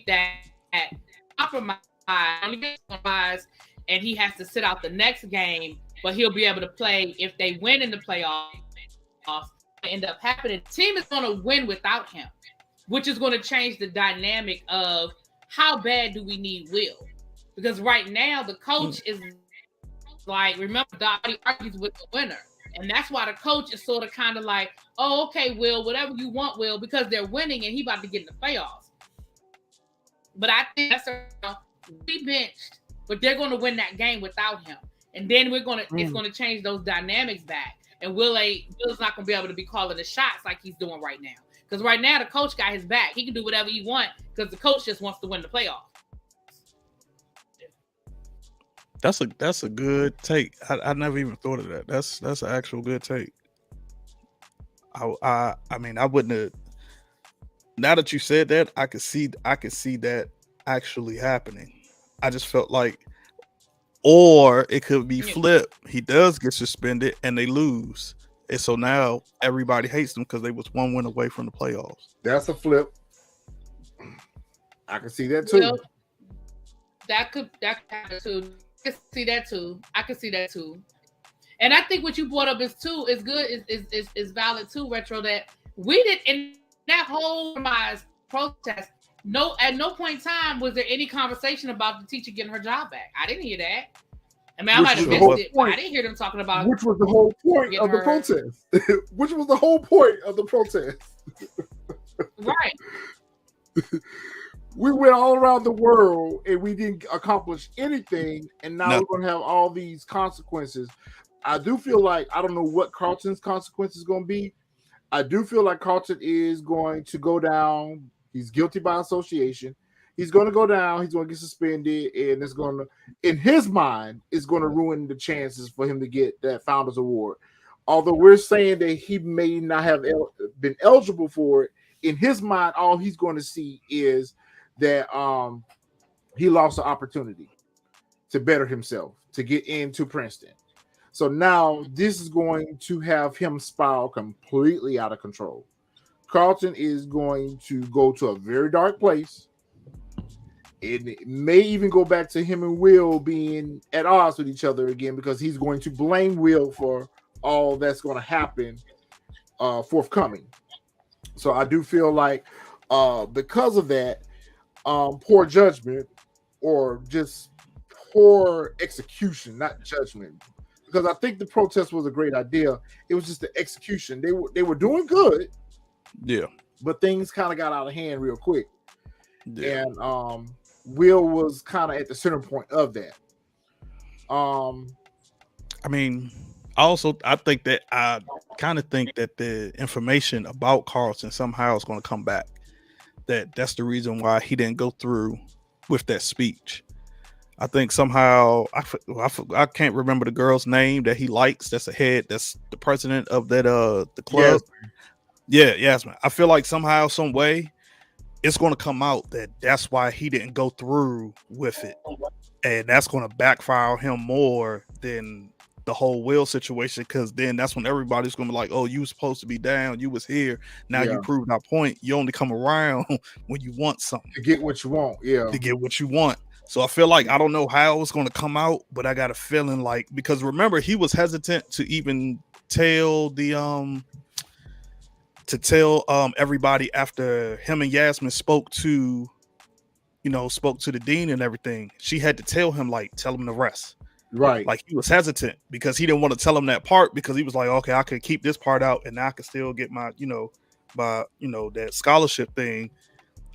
that compromise and he has to sit out the next game, but he'll be able to play if they win in the playoffs. End up happening. The team is going to win without him, which is going to change the dynamic of how bad do we need Will? Because right now the coach is like, remember, Dottie argues with the winner. And that's why the coach is sort of kind of like, oh, okay, Will, whatever you want, Will, because they're winning and he about to get in the playoffs. But I think that's we benched, but they're going to win that game without him. And then it's going to change those dynamics back. And Will's not going to be able to be calling the shots like he's doing right now. Because right now the coach got his back. He can do whatever he wants because the coach just wants to win the playoffs. That's a good take. I never even thought of that. That's an actual good take. I mean, I wouldn't have. Now that you said that, I could see that actually happening. I just felt like, or it could be flipped. He does get suspended and they lose, and so now everybody hates them because they was one win away from the playoffs. That's a flip. I can see that too. Well, that could happen too. I can see that too. And I think what you brought up is good, is valid too, Retro, that we did in that whole protest. At no point in time was there any conversation about the teacher getting her job back. I didn't hear that. I mean, I might have missed it, but I didn't hear them talking about which was the whole point of the protest. Which was the whole point of the protest. Right. We went all around the world and we didn't accomplish anything, and now we're going to have all these consequences. I do feel like, I don't know what Carlton's consequence is going to be. I do feel like Carlton is going to go down. He's guilty by association. He's going to go down. He's going to get suspended, and it's going to, in his mind, it's going to ruin the chances for him to get that Founders Award. Although we're saying that he may not have been eligible for it, in his mind, all he's going to see is that he lost the opportunity to better himself, to get into Princeton. So now this is going to have him spiral completely out of control. Carlton is going to go to a very dark place. It may even go back to him and Will being at odds with each other again, because he's going to blame Will for all that's going to happen forthcoming. So I do feel like because of that, poor judgment, or just poor execution, not judgment. Because I think the protest was a great idea. It was just the execution. They were doing good. Yeah. But things kind of got out of hand real quick. Yeah. And Will was kind of at the center point of that. I mean, I think that I kind of think that the information about Carlton somehow is going to come back. That's the reason why he didn't go through with that speech. I think somehow I can't remember the girl's name that he likes. That's the president of that the club. Yes. Yasmin. I feel like somehow, some way, it's going to come out that's why he didn't go through with it, and that's going to backfire him more than the whole Will situation, because then that's when everybody's gonna be like, oh, you were supposed to be down, you was here, now you proved our point. You only come around when you want something to get what you want. To get what you want. So I feel like I don't know how it's gonna come out, but I got a feeling like, because remember, he was hesitant to even tell the everybody after him and Yasmin spoke to the dean and everything. She had to tell him, like, tell him the rest. Right. Like, he was hesitant because he didn't want to tell him that part, because he was like, okay, I could keep this part out and I could still get my, that scholarship thing.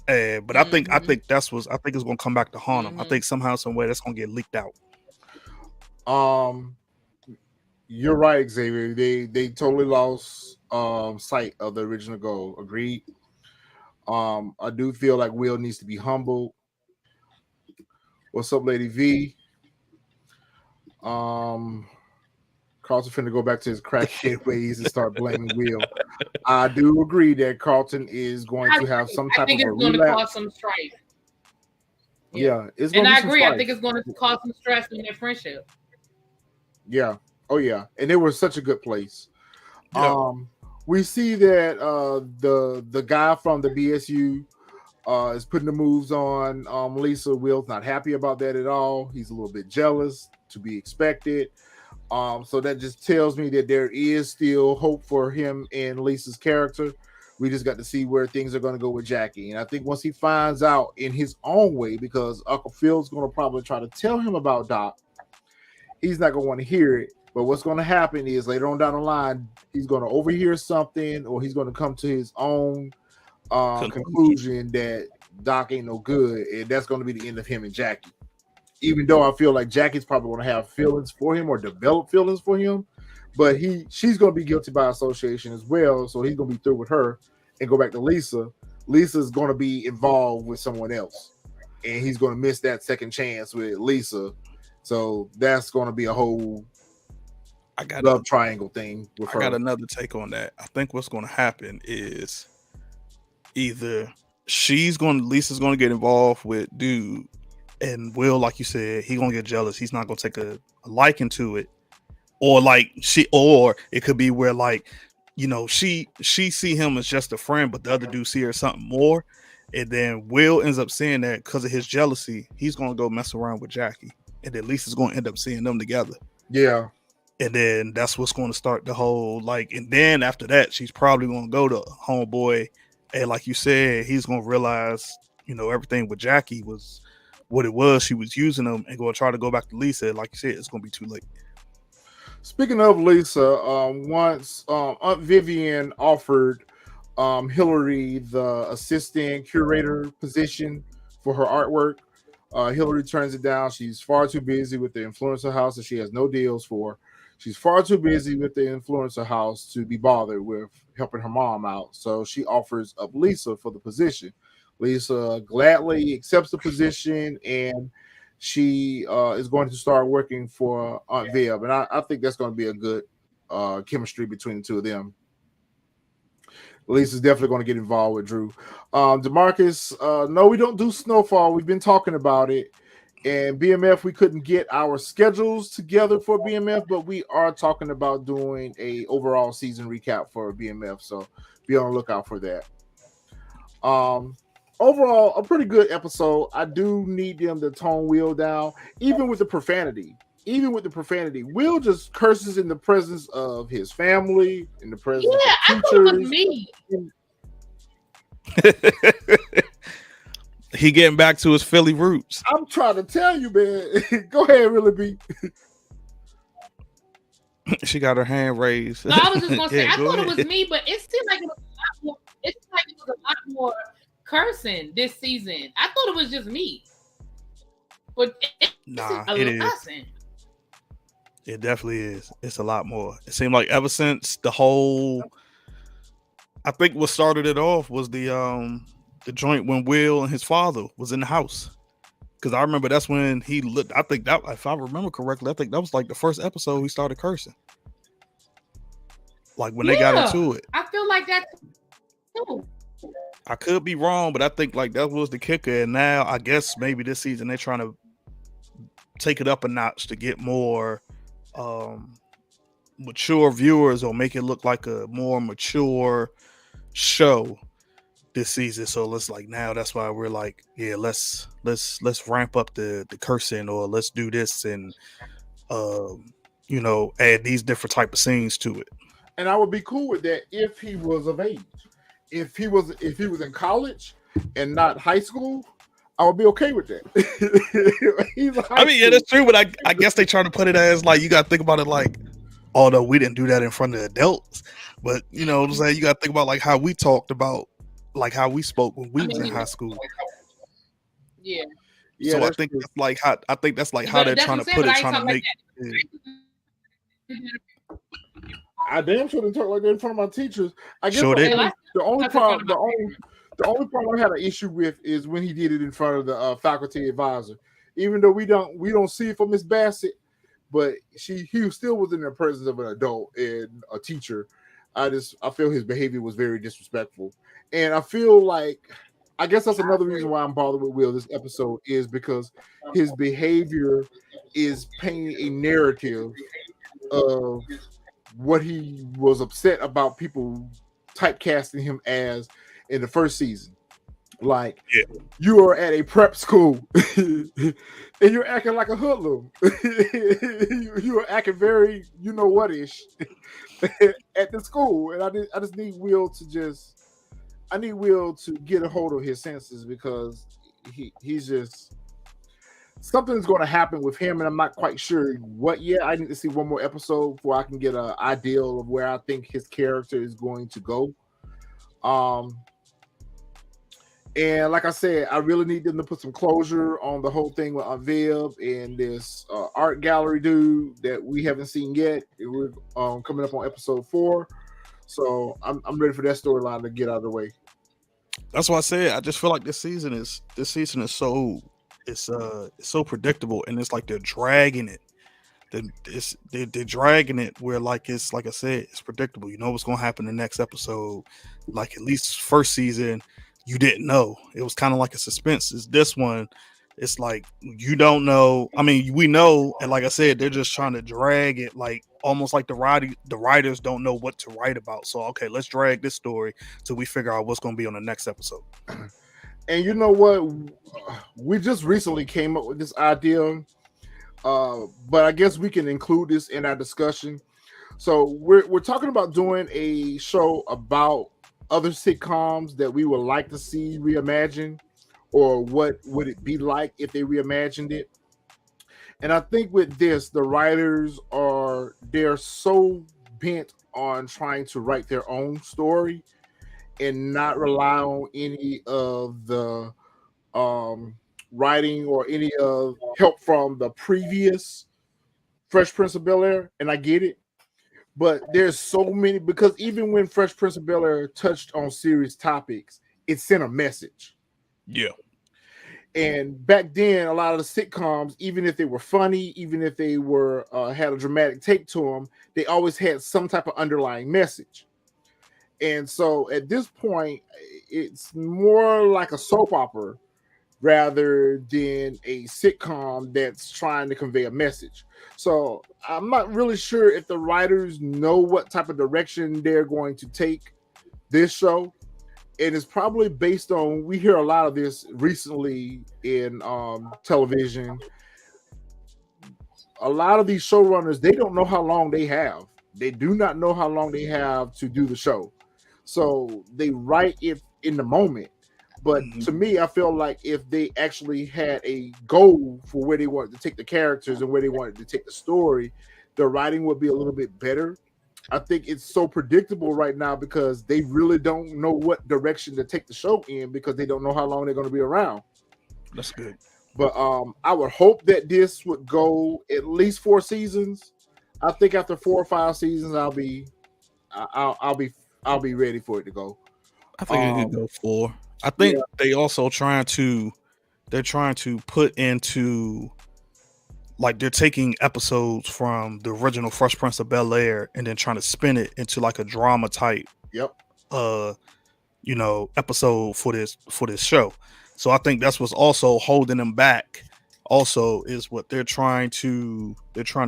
But I think it's gonna come back to haunt him. I think somehow, some way that's gonna get leaked out. You're right, Xavier. They totally lost sight of the original goal. Agreed. I do feel like Will needs to be humbled. What's up, Lady V? Carlton finna go back to his crackhead ways and start blaming Will. I do agree that Carlton is going to have some type of a relapse. I think it's going to cause some strife. Yeah, it's going to. And I agree. I think it's going to cause some stress in their friendship. Yeah. Oh yeah. And they were such a good place. Yeah. We see that the guy from the BSU is putting the moves on Lisa. Will's not happy about that at all. He's a little bit jealous, to be expected. So that just tells me that there is still hope for him and Lisa's character. We just got to see where things are going to go with Jackie. And I think once he finds out in his own way, because Uncle Phil's going to probably try to tell him about Doc, he's not going to want to hear it. But what's going to happen is later on down the line, he's going to overhear something, or he's going to come to his own conclusion that Doc ain't no good. And that's going to be the end of him and Jackie. Even though I feel like Jackie's probably going to have feelings for him or develop feelings for him, but she's going to be guilty by association as well. So he's going to be through with her and go back to Lisa. Lisa's going to be involved with someone else, and he's going to miss that second chance with Lisa. So that's going to be a whole love triangle thing with her. I got another take on that. I think what's going to happen is either Lisa's going to get involved with dude, and Will, like you said, he gonna get jealous. He's not gonna take a liking to it, or it could be where, like, she see him as just a friend, but the other dude see her something more, and then Will ends up seeing that because of his jealousy. He's gonna go mess around with Jackie, and then Lisa's gonna end up seeing them together. Yeah, and then that's what's going to start the whole, like, and then after that, she's probably gonna go to homeboy, and like you said, he's gonna realize, everything with Jackie was what it was. She was using them, and going to try to go back to Lisa. Like you said, it's going to be too late. Speaking of Lisa, once Aunt Vivian offered Hillary the assistant curator position for her artwork, Hillary turns it down. She's far too busy with the influencer house that she has no deals for. She's far too busy with the influencer house to be bothered with helping her mom out. So she offers up Lisa for the position. Lisa gladly accepts the position, and she is going to start working for Aunt Viv. And I think that's going to be a good chemistry between the two of them. Lisa's definitely going to get involved with Drew. DeMarcus, no, we don't do Snowfall. We've been talking about it. And BMF, we couldn't get our schedules together for BMF, but we are talking about doing a overall season recap for BMF. So be on the lookout for that. Overall, a pretty good episode. I do need them to tone Will down, even with the profanity. Will just curses in the presence of his family, in the presence of teachers. I thought it was me. He getting back to his Philly roots. I'm trying to tell you, man. Go ahead, really be. She got her hand raised. No, I was just gonna say, I thought it was me, but it seemed like it was a lot more. It seemed like it was a lot more cursing this season. I thought it was just me, but it is. Cursing. It definitely is. It's a lot more. It seemed like ever since the whole, I think what started it off was the joint when Will and his father was in the house. Because I remember that's when he looked. I think that, if I remember correctly, I think that was like the first episode he started cursing. Like when they got into it. I feel like that too. I could be wrong, but I think like that was the kicker. And now I guess maybe this season they're trying to take it up a notch to get more mature viewers or make it look like a more mature show this season. So let's like now that's why we're like, yeah, let's ramp up the cursing, or let's do this and add these different type of scenes to it. And I would be cool with that if he was of age. If he was in college and not high school, I would be okay with that. I mean, yeah, that's true, but I guess they trying to put it as like, you got to think about it like, although we didn't do that in front of adults, but you know what I'm saying, you got to think about like how we talked about, like how we spoke when we was in high school. Yeah. So I think that's like how they're trying to put it, trying to make. I damn sure didn't talk like that in front of my teachers. I guess Sure the only problem I had an issue with is when he did it in front of the faculty advisor. Even though we don't see it from Miss Bassett, but he still was in the presence of an adult and a teacher. I feel his behavior was very disrespectful, and I feel like, I guess that's another reason why I'm bothered with Will this episode, is because his behavior is painting a narrative of what he was upset about people typecasting him as in the first season. Like, you are at a prep school and you're acting like a hoodlum. You are acting very, you know what-ish at the school. And I just need Will to get a hold of his senses, because he's just, something's going to happen with him, and I'm not quite sure what yet. I need to see one more episode before I can get an idea of where I think his character is going to go. And like I said, I really need them to put some closure on the whole thing with Viv and this art gallery dude that we haven't seen yet. We're coming up on episode 4, so I'm ready for that storyline to get out of the way. That's why I said I just feel like this season is so predictable, and it's like they're dragging it. They're dragging it where, like, it's like I said, it's predictable. You know what's gonna happen in the next episode. Like, at least first season, you didn't know. It was kind of like a suspense. Is this one? It's like you don't know. I mean, we know, and like I said, they're just trying to drag it, like almost like the writers don't know what to write about. So okay, let's drag this story till we figure out what's going to be on the next episode. And you know what? We just recently came up with this idea, but I guess we can include this in our discussion. So we're talking about doing a show about other sitcoms that we would like to see reimagined, or what would it be like if they reimagined it. And I think with this, the writers they're so bent on trying to write their own story and not rely on any of the writing or any of help from the previous Fresh Prince of Bel-Air. And I get it, but there's so many, because even when Fresh Prince of Bel-Air touched on serious topics, it sent a message. Yeah. And back then, a lot of the sitcoms, even if they were funny, even if they were had a dramatic take to them, they always had some type of underlying message. And so at this point, it's more like a soap opera rather than a sitcom that's trying to convey a message. So I'm not really sure if the writers know what type of direction they're going to take this show. And it's probably based on, we hear a lot of this recently in television. A lot of these showrunners, they don't know how long they have. They do not know how long they have to do the show. So they write it in the moment. But to me, I feel like if they actually had a goal for where they wanted to take the characters and where they wanted to take the story, the writing would be a little bit better. I think it's so predictable right now because they really don't know what direction to take the show in, because they don't know how long they're going to be around. That's good. But I would hope that this would go at least 4 seasons. I think after 4 or 5 seasons, I'll be ready for it to go. I think it could go 4. I think they also trying to put into, like, they're taking episodes from the original Fresh Prince of Bel-Air and then trying to spin it into like a drama type episode for this show. So I think that's what's also holding them back also is what they're trying to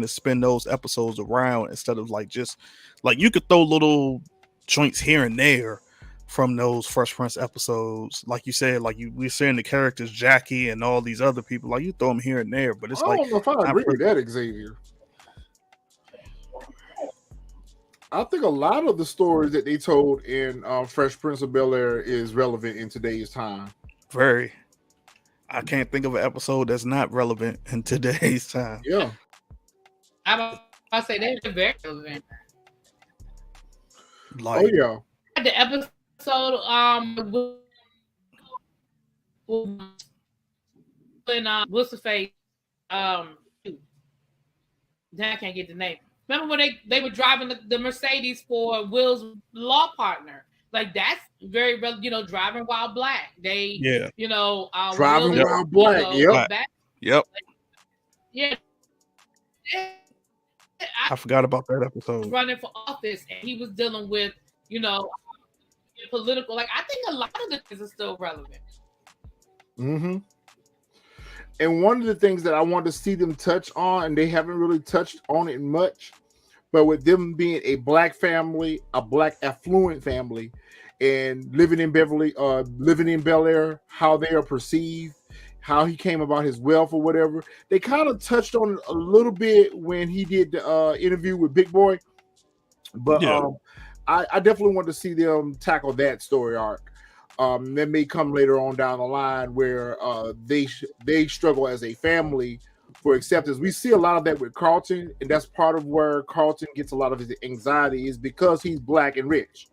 spin those episodes around instead of like just like you could throw little joints here and there from those Fresh Prince episodes, like you said, like we're seeing the characters Jackie and all these other people, like you throw them here and there, but it's I like don't know if I agree with that, Xavier. I think a lot of the stories that they told in Fresh Prince of Bel-Air is relevant in today's time. very. I can't think of an episode that's not relevant in today's time. Yeah. I'll say they're very relevant. Like, oh yeah. The episode when what's the face I can't get the name. Remember when they were driving the Mercedes for Will's law partner? Like that's very, driving while black. They, driving Will, while black. Yep. Yep. Yeah. I forgot about that episode. Running for office, and he was dealing with, political. Like I think a lot of the things are still relevant. Mm-hmm. And one of the things that I want to see them touch on, and they haven't really touched on it much, but with them being a black family, a black affluent family, and living in Bel-Air, how they are perceived, how he came about his wealth or whatever. They kind of touched on it a little bit when he did the interview with Big Boy, but I definitely want to see them tackle that story arc. That may come later on down the line where they struggle as a family for acceptance. We see a lot of that with Carlton, and that's part of where Carlton gets a lot of his anxiety is because he's black and rich.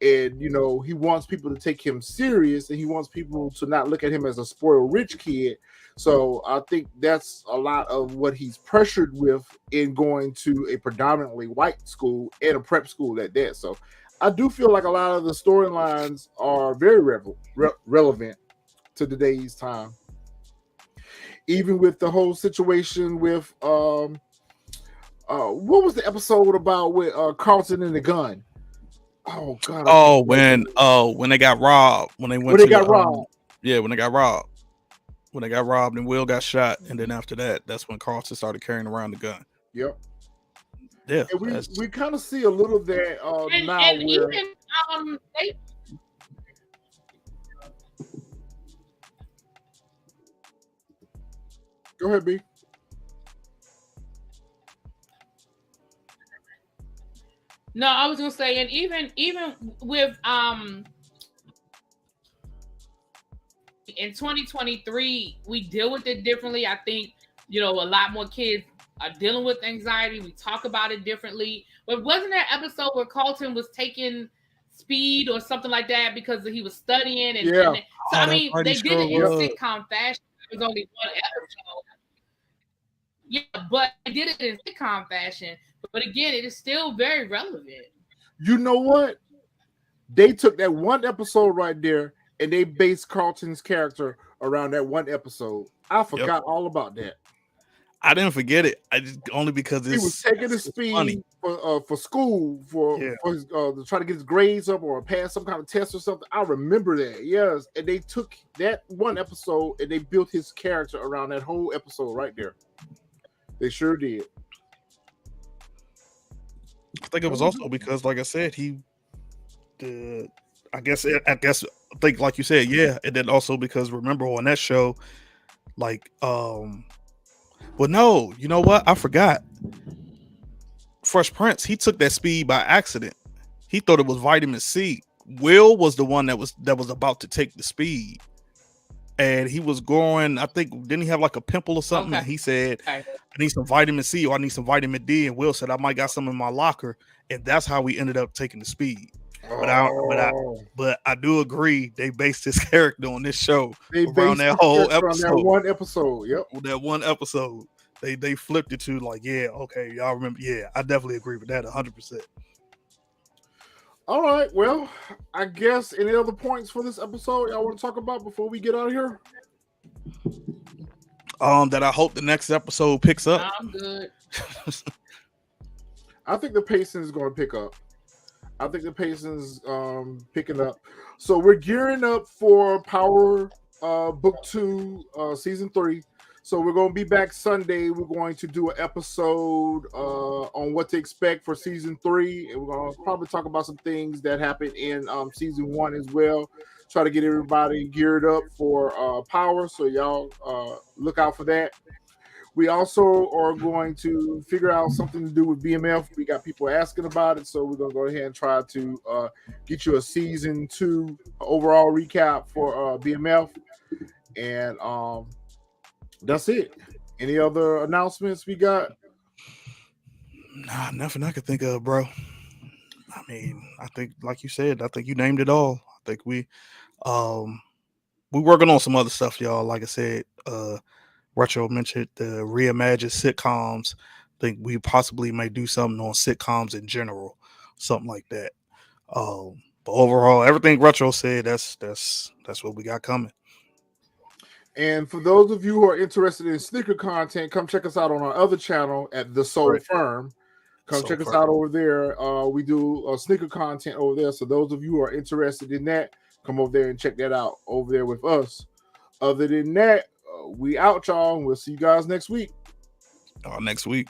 And, he wants people to take him serious, and he wants people to not look at him as a spoiled rich kid. So I think that's a lot of what he's pressured with in going to a predominantly white school and a prep school at that. So I do feel like a lot of the storylines are very relevant to today's time. Even with the whole situation with what was the episode about with Carlton and the gun? Oh God! When they got robbed, when they got robbed. Yeah, when they got robbed. When they got robbed and Will got shot, and then after that, that's when Carlton started carrying around the gun. Yep. Yeah, and we kind of see a little of that now. And where even go ahead, B. No, I was gonna say, and even with in 2023, we deal with it differently. I think a lot more kids are dealing with anxiety. We talk about it differently. But wasn't there an episode where Carlton was taking speed or something like that because he was studying? And, yeah. So I mean, they did it in sitcom fashion. There was only one episode. Yeah, but they did it in sitcom fashion. But again, it is still very relevant. You know what? They took that one episode right there and they based Carlton's character around that one episode. I forgot all about that. I didn't forget it. I just only because he was taking his speed for school to try to get his grades up or pass some kind of test or something. I remember that. Yes, and they took that one episode and they built his character around that whole episode right there. They sure did. I think it was also because, like I said, I think like you said, yeah, and then also because remember on that show, like, well, no, you know what? I forgot. Fresh Prince, he took that speed by accident. He thought it was vitamin C. Will was the one that was about to take the speed, and he was going. I think didn't he have like a pimple or something? Okay. He said, "I need some vitamin C or I need some vitamin D." And Will said, "I might got some in my locker," and that's how we ended up taking the speed. But I do agree they based his character on this show around that whole episode. That one episode, yep. That one episode, they flipped it to like, yeah, okay, y'all remember? Yeah, I definitely agree with that 100%. All right, well, I guess any other points for this episode y'all want to talk about before we get out of here? That I hope the next episode picks up. I'm good. I think the pacing is going to pick up. I think the pacing's picking up. So we're gearing up for Power Book 2, Season 3. So we're going to be back Sunday. We're going to do an episode on what to expect for season 3, and we're going to probably talk about some things that happened in season 1 as well. Try to get everybody geared up for Power, so y'all look out for that. We also are going to figure out something to do with BMF. We got people asking about it, so we're going to go ahead and try to get you a season 2 overall recap for BMF. And that's it. Any other announcements we got? Nah, nothing I could think of, bro. I mean, I think, like you said, I think you named it all. I think we working on some other stuff, y'all. Like I said, Retro mentioned the reimagined sitcoms. I think we possibly may do something on sitcoms in general, something like that. But overall, everything Retro said, that's what we got coming. And for those of you who are interested in sneaker content, come check us out on our other channel at The Soul Firm. Come check us out over there. We do sneaker content over there. So those of you who are interested in that, come over there and check that out over there with us. Other than that, we out, y'all. We'll see you guys next week. Next week.